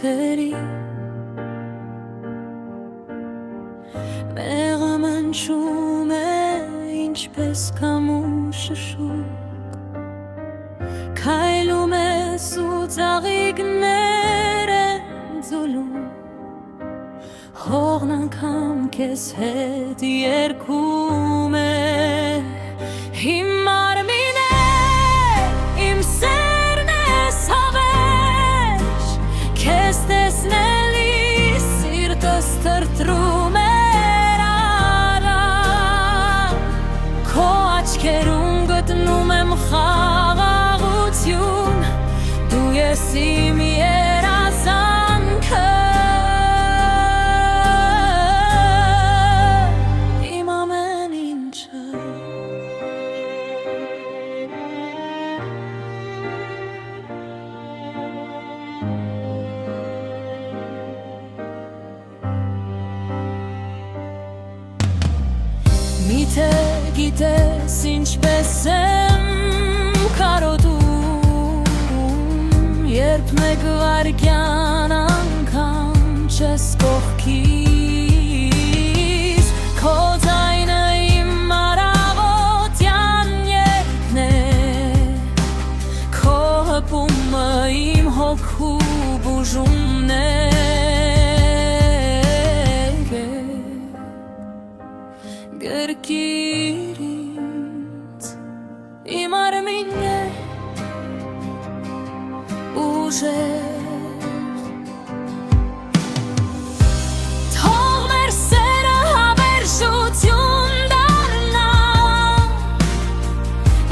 կրթերի Մեղը մնչում է ինչպես կամուշը շուկ Քայլում ես ու ծաղիկներ են ձուլում Հողն անգամ քեզ հետ երգում է Հիմար Սրտրում էր արավ Քո աչքերում գտնում եմ խաղաղություն Դու ես իմ երազանքը Իմ ամեն ինչը Միթե գիտես ինչպես եմ կարոտում Երբ մեկ վայրկյան անգամ չես կողքիս Քո ձայնը իմ առավոտյան երգն է Քո հպումը իմ հոգու բուժումն է Գրկիր ինձ, իմ արմինն է ուժեղ Թող մեր սերը հավերժություն դառնա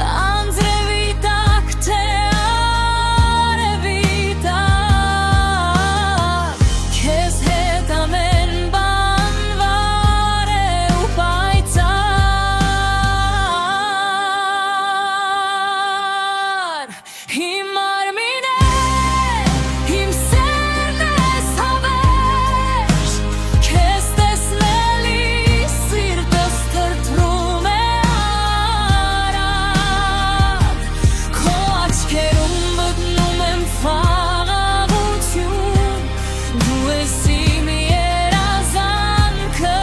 Անձրևի տակ թե արևի տակ Քեզ հետ ամեն բան վար է ու Իմ արմին է, իմ սերն ես հավերժ Քեզ տեսնելիս սիրտս թրթրում է արագ Քո աչքերում մտնում եմ խաղաղություն Դու ես իմ երազանքը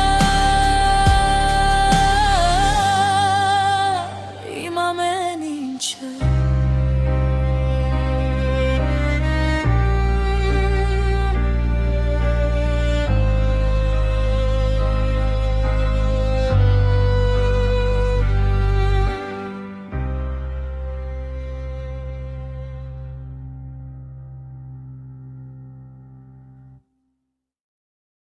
Իմ ամեն ինչը